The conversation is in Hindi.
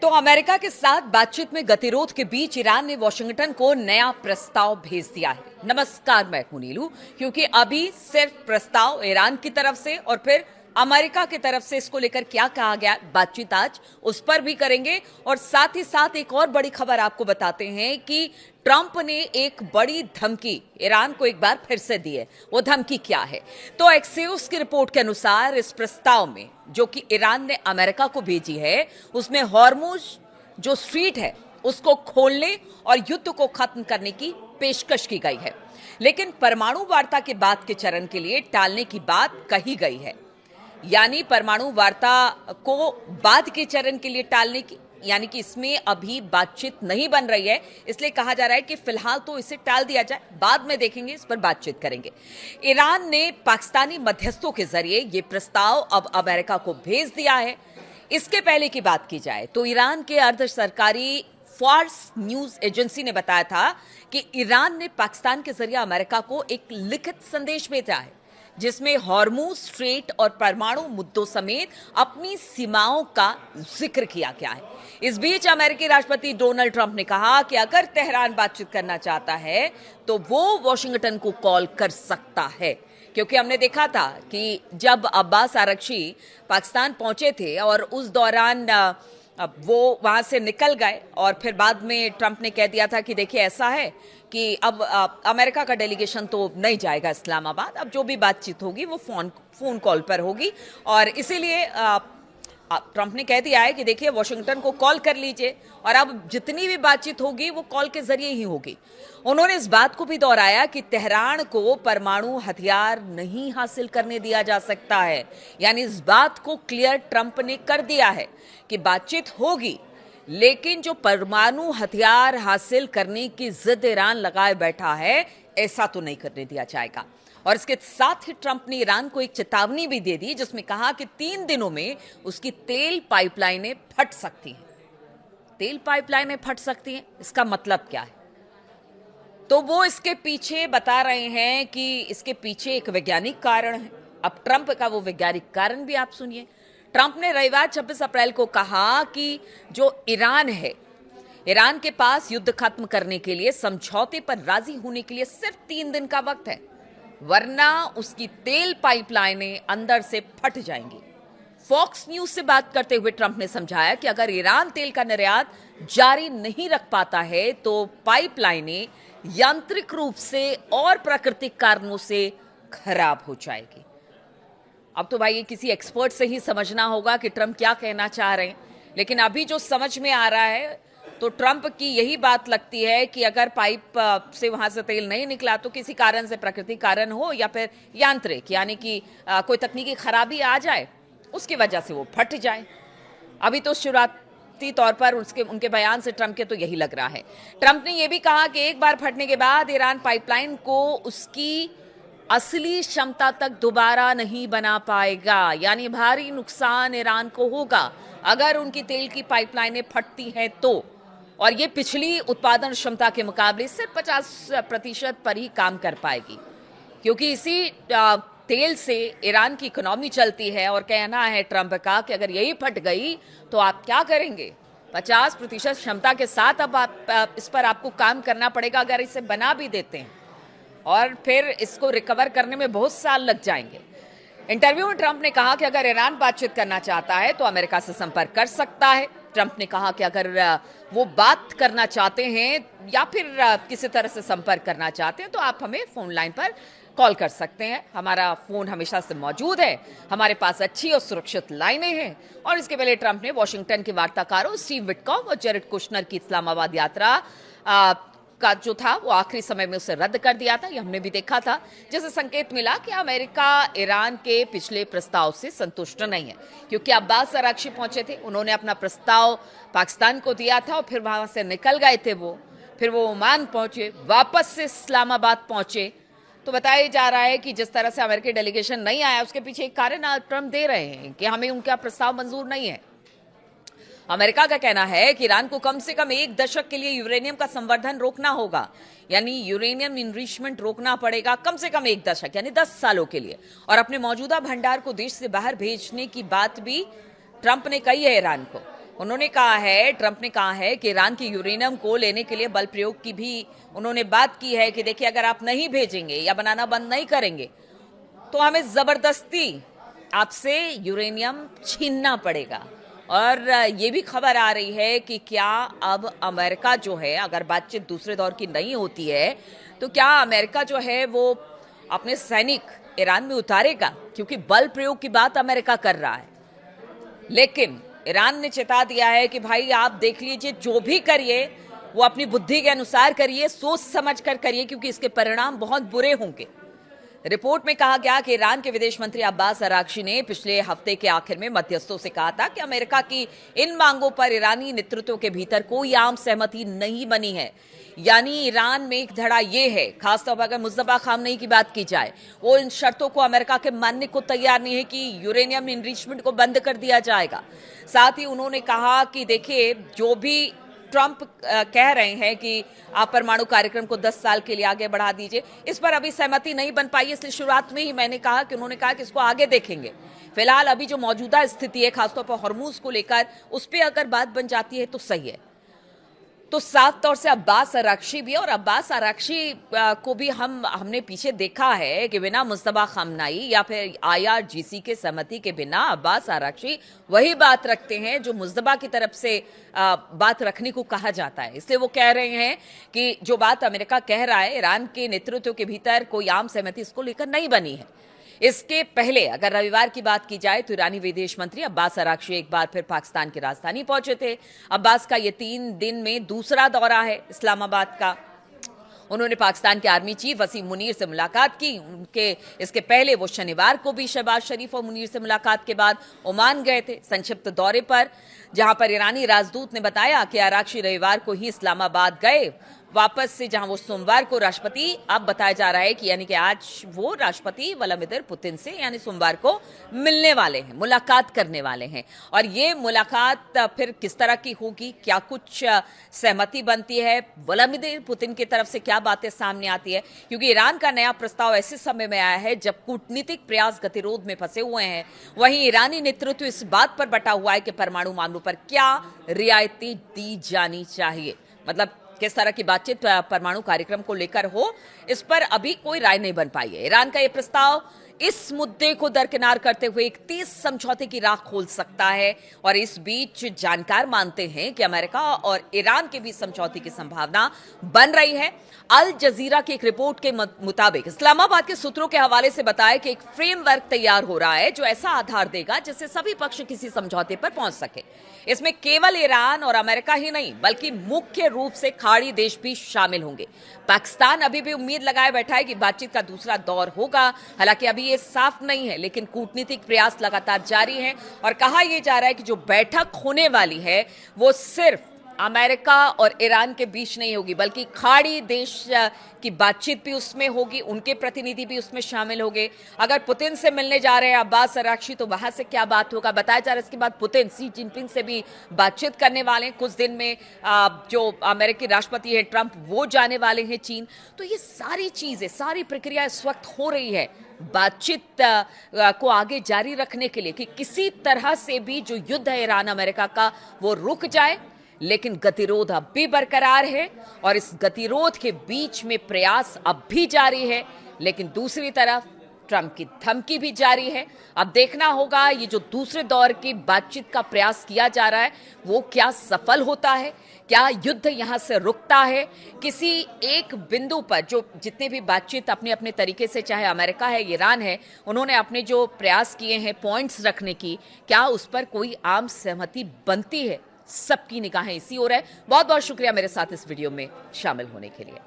तो अमेरिका के साथ बातचीत में गतिरोध के बीच ईरान ने वॉशिंगटन को नया प्रस्ताव भेज दिया है। नमस्कार, मैं हूं नीलू। क्योंकि अभी सिर्फ प्रस्ताव ईरान की तरफ से और फिर अमेरिका की तरफ से इसको लेकर क्या कहा गया, बातचीत आज उस पर भी करेंगे। और साथ ही साथ एक और बड़ी खबर आपको बताते हैं कि ट्रंप ने एक बड़ी धमकी ईरान को एक बार फिर से दी है। वो धमकी क्या है? तो एक्सियोस की रिपोर्ट के अनुसार इस प्रस्ताव में जो कि ईरान ने अमेरिका को भेजी है, उसमें हॉर्मुज जो स्ट्रीट है उसको खोलने और युद्ध को खत्म करने की पेशकश की गई है, लेकिन परमाणु वार्ता के बाद के चरण के लिए टालने की बात कही गई है। यानी परमाणु वार्ता को बाद के चरण के लिए टालने की, यानी कि इसमें अभी बातचीत नहीं बन रही है, इसलिए कहा जा रहा है कि फिलहाल तो इसे टाल दिया जाए, बाद में देखेंगे, इस पर बातचीत करेंगे। ईरान ने पाकिस्तानी मध्यस्थों के जरिए यह प्रस्ताव अब अमेरिका को भेज दिया है। इसके पहले की बात की जाए तो ईरान के अर्ध सरकारी फार्स न्यूज एजेंसी ने बताया था कि ईरान ने पाकिस्तान के जरिए अमेरिका को एक लिखित संदेश भेजा है जिसमें हॉर्मुज स्ट्रेट और परमाणु मुद्दों समेत अपनी सीमाओं का जिक्र किया गया है। इस बीच अमेरिकी राष्ट्रपति डोनाल्ड ट्रंप ने कहा कि अगर तेहरान बातचीत करना चाहता है तो वो वॉशिंगटन को कॉल कर सकता है, क्योंकि हमने देखा था कि जब अब्बास आरगची पाकिस्तान पहुंचे थे और उस दौरान वो वहां से निकल गए और फिर बाद में ट्रंप ने कह दिया था कि देखिए ऐसा है कि अब अमेरिका का डेलीगेशन तो नहीं जाएगा इस्लामाबाद, अब जो भी बातचीत होगी वो फोन कॉल पर होगी। और इसीलिए ट्रंप ने कह दिया है कि देखिए वॉशिंगटन को कॉल कर लीजिए और अब जितनी भी बातचीत होगी वो कॉल के जरिए ही होगी। उन्होंने इस बात को भी दोहराया कि तेहरान को परमाणु हथियार नहीं हासिल करने दिया जा सकता है। यानी इस बात को क्लियर ट्रंप ने कर दिया है कि बातचीत होगी, लेकिन जो परमाणु हथियार हासिल करने की जिद ईरान लगाए बैठा है, ऐसा तो नहीं करने दिया जाएगा। और इसके साथ ही ट्रंप ने ईरान को एक चेतावनी भी दे दी जिसमें कहा कि 3 दिनों में उसकी तेल पाइपलाइनें फट सकती हैं। तेल पाइपलाइनें फट सकती हैं, इसका मतलब क्या है? तो वो इसके पीछे बता रहे हैं कि इसके पीछे एक वैज्ञानिक कारण है। अब ट्रंप का वो वैज्ञानिक कारण भी आप सुनिए। ट्रंप ने रविवार 26 अप्रैल को कहा कि जो ईरान है, ईरान के पास युद्ध खत्म करने के लिए समझौते पर राजी होने के लिए सिर्फ 3 दिन का वक्त है, वरना उसकी तेल पाइपलाइनें अंदर से फट जाएंगी। फॉक्स न्यूज से बात करते हुए ट्रंप ने समझाया कि अगर ईरान तेल का निर्यात जारी नहीं रख पाता है तो पाइपलाइनें यांत्रिक रूप से और प्राकृतिक कारणों से खराब हो जाएगी। अब तो भाई ये किसी एक्सपर्ट से ही समझना होगा कि ट्रंप क्या कहना चाह रहे हैं, लेकिन अभी जो समझ में आ रहा है तो ट्रंप की यही बात लगती है कि अगर पाइप से वहां से तेल नहीं निकला तो किसी कारण से, प्राकृतिक कारण हो या फिर यांत्रिक, यानी कि कोई तकनीकी खराबी आ जाए, उसकी वजह से वो फट जाए। अभी तो शुरुआती तौर पर उनके बयान से ट्रंप के तो यही लग रहा है। ट्रंप ने यह भी कहा कि एक बार फटने के बाद ईरान पाइपलाइन को उसकी असली क्षमता तक दोबारा नहीं बना पाएगा, यानी भारी नुकसान ईरान को होगा अगर उनकी तेल की पाइपलाइनें फटती हैं तो। और ये पिछली उत्पादन क्षमता के मुकाबले सिर्फ 50% पर ही काम कर पाएगी, क्योंकि इसी तेल से ईरान की इकोनॉमी चलती है। और कहना है ट्रंप का कि अगर यही फट गई तो आप क्या करेंगे? 50% क्षमता के साथ अब आप इस पर आपको काम करना पड़ेगा अगर इसे बना भी देते हैं, और फिर इसको रिकवर करने में बहुत साल लग जाएंगे। इंटरव्यू में ट्रंप ने कहा कि अगर ईरान बातचीत करना चाहता है तो अमेरिका से संपर्क कर सकता है। ट्रंप ने कहा कि अगर वो बात करना चाहते हैं या फिर किसी तरह से संपर्क करना चाहते हैं तो आप हमें फोन लाइन पर कॉल कर सकते हैं। हमारा फोन हमेशा से मौजूद है, हमारे पास अच्छी और सुरक्षित लाइनें हैं। और इसके पहले ट्रंप ने वॉशिंगटन के वार्ताकारों स्टीव विटकॉफ और जेरेड कुशनर की इस्लामाबाद यात्रा का जो था वो आखिरी समय में उसे रद्द कर दिया था। ये हमने भी देखा था, जिससे संकेत मिला कि अमेरिका ईरान के पिछले प्रस्ताव से संतुष्ट नहीं है, क्योंकि अब्बास आरगची पहुंचे थे, उन्होंने अपना प्रस्ताव पाकिस्तान को दिया था और फिर वहां से निकल गए थे फिर वो ओमान पहुंचे, वापस से इस्लामाबाद पहुंचे। तो बताया जा रहा है कि जिस तरह से अमेरिकी डेलीगेशन नहीं आया उसके पीछे एक कारण ट्रंप दे रहे हैं कि हमें उनका प्रस्ताव मंजूर नहीं है। अमेरिका का कहना है कि ईरान को कम से कम 1 दशक के लिए यूरेनियम का संवर्धन रोकना होगा, यानी यूरेनियम इनरिचमेंट रोकना पड़ेगा कम से कम 1 दशक यानी 10 सालों के लिए। और अपने मौजूदा भंडार को देश से बाहर भेजने की बात भी ट्रंप ने कही है ईरान को। उन्होंने कहा है, ट्रंप ने कहा है कि ईरान की यूरेनियम को लेने के लिए बल प्रयोग की भी उन्होंने बात की है कि देखिए अगर आप नहीं भेजेंगे या बनाना बंद नहीं करेंगे तो हमें जबरदस्ती आपसे यूरेनियम छीनना पड़ेगा। और ये भी खबर आ रही है कि क्या अब अमेरिका जो है, अगर बातचीत दूसरे दौर की नहीं होती है तो क्या अमेरिका जो है वो अपने सैनिक ईरान में उतारेगा, क्योंकि बल प्रयोग की बात अमेरिका कर रहा है। लेकिन ईरान ने चेता दिया है कि भाई आप देख लीजिए, जो भी करिए वो अपनी बुद्धि के अनुसार करिए, सोच समझ कर करिए, क्योंकि इसके परिणाम बहुत बुरे होंगे। रिपोर्ट में कहा गया कि ईरान के विदेश मंत्री अब्बास अराक्ची ने पिछले हफ्ते के आखिर में मध्यस्थों से कहा था कि अमेरिका की इन मांगों पर ईरानी नेतृत्व के भीतर कोई आम सहमति नहीं बनी है। यानी ईरान में एक धड़ा ये है, खासतौर पर अगर मुस्तफा खामनेई की बात की जाए, वो इन शर्तों को अमेरिका के मानने को तैयार नहीं है कि यूरेनियम इनरिचमेंट को बंद कर दिया जाएगा। साथ ही उन्होंने कहा कि देखिए, जो भी ट्रंप कह रहे हैं कि आप परमाणु कार्यक्रम को 10 साल के लिए आगे बढ़ा दीजिए, इस पर अभी सहमति नहीं बन पाई है। इसलिए शुरुआत में ही मैंने कहा कि उन्होंने कहा कि इसको आगे देखेंगे। फिलहाल अभी जो मौजूदा स्थिति है, खासतौर पर हॉर्मूज को लेकर, उस पर अगर बात बन जाती है तो सही है। तो साफ तौर से अब्बास अराक्ची भी, और अब्बास अराक्ची को भी हमने पीछे देखा है कि बिना मुस्तफा खामनेई या फिर IRGC के सहमति के बिना अब्बास अराक्ची वही बात रखते हैं जो मुस्तफा की तरफ से बात रखने को कहा जाता है। इसलिए वो कह रहे हैं कि जो बात अमेरिका कह रहा है, ईरान के नेतृत्व के भीतर कोई आम सहमति इसको लेकर नहीं बनी है। इसके पहले अगर रविवार की बात की जाए तो ईरानी विदेश मंत्री अब्बास अराक्ची एक बार फिर पाकिस्तान की राजधानी पहुंचे थे। अब्बास का ये 3 दिन में दूसरा दौरा है इस्लामाबाद का। उन्होंने पाकिस्तान के आर्मी चीफ वसीम मुनीर से मुलाकात की। इसके पहले वो शनिवार को भी शहबाज शरीफ और मुनीर से मुलाकात के बाद ओमान गए थे संक्षिप्त दौरे पर, जहां पर ईरानी राजदूत ने बताया कि अराक्ची रविवार को ही इस्लामाबाद गए वापस से, जहां वो सोमवार को राष्ट्रपति, अब बताया जा रहा है कि यानी कि आज वो राष्ट्रपति व्लादिमीर पुतिन से यानी सोमवार को मिलने वाले हैं, मुलाकात करने वाले हैं। और ये मुलाकात फिर किस तरह की होगी, क्या कुछ सहमति बनती है, व्लादिमीर पुतिन की तरफ से क्या बातें सामने आती है, क्योंकि ईरान का नया प्रस्ताव ऐसे समय में आया है जब कूटनीतिक प्रयास गतिरोध में फंसे हुए हैं। वहीं ईरानी नेतृत्व इस बात पर बटा हुआ है कि परमाणु मामलों पर क्या रियायतें दी जानी चाहिए, मतलब किस तरह की बातचीत परमाणु कार्यक्रम को लेकर हो, इस पर अभी कोई राय नहीं बन पाई है। ईरान का यह प्रस्ताव इस मुद्दे को दरकिनार करते हुए एक 30 समझौते की राह खोल सकता है। और इस बीच जानकार मानते हैं कि अमेरिका और ईरान के बीच समझौते की संभावना बन रही है। अल जजीरा की एक रिपोर्ट के मुताबिक इस्लामाबाद के सूत्रों के हवाले से बताया कि एक फ्रेमवर्क तैयार हो रहा है जो ऐसा आधार देगा जिससे सभी पक्ष किसी समझौते पर पहुंच सके। इसमें केवल ईरान और अमेरिका ही नहीं बल्कि मुख्य रूप से खाड़ी देश भी शामिल होंगे। पाकिस्तान अभी भी उम्मीद लगाए बैठा है कि बातचीत का दूसरा दौर होगा। हालांकि अभी ये साफ नहीं है, लेकिन कूटनीतिक प्रयास लगातार जारी हैं और कहा यह जा रहा है कि जो बैठक होने वाली है वो सिर्फ अमेरिका और ईरान के बीच नहीं होगी, बल्कि खाड़ी देश की बातचीत भी उसमें होगी, उनके प्रतिनिधि भी उसमें शामिल होंगे। अगर पुतिन से मिलने जा रहे हैं अब्बास अराक्ची तो वहां से क्या बात होगा, बताया जा रहा है इसके बाद पुतिन शी जिनपिंग से भी बातचीत करने वाले हैं। कुछ दिन में जो अमेरिकी राष्ट्रपति है ट्रंप, वो जाने वाले हैं चीन। तो ये सारी चीजें, सारी प्रक्रिया इस वक्त हो रही है बातचीत को आगे जारी रखने के लिए कि किसी तरह से भी जो युद्ध है ईरान अमेरिका का वो रुक जाए। लेकिन गतिरोध अब भी बरकरार है और इस गतिरोध के बीच में प्रयास अब भी जारी है, लेकिन दूसरी तरफ ट्रंप की धमकी भी जारी है। अब देखना होगा ये जो दूसरे दौर की बातचीत का प्रयास किया जा रहा है वो क्या सफल होता है, क्या युद्ध यहां से रुकता है। किसी एक बिंदु पर जो जितने भी बातचीत अपने अपने तरीके से, चाहे अमेरिका है, ईरान है, उन्होंने अपने जो प्रयास किए हैं पॉइंट्स रखने की, क्या उस पर कोई आम सहमति बनती है। सबकी निगाहें इसी ओर है। बहुत बहुत शुक्रिया मेरे साथ इस वीडियो में शामिल होने के लिए।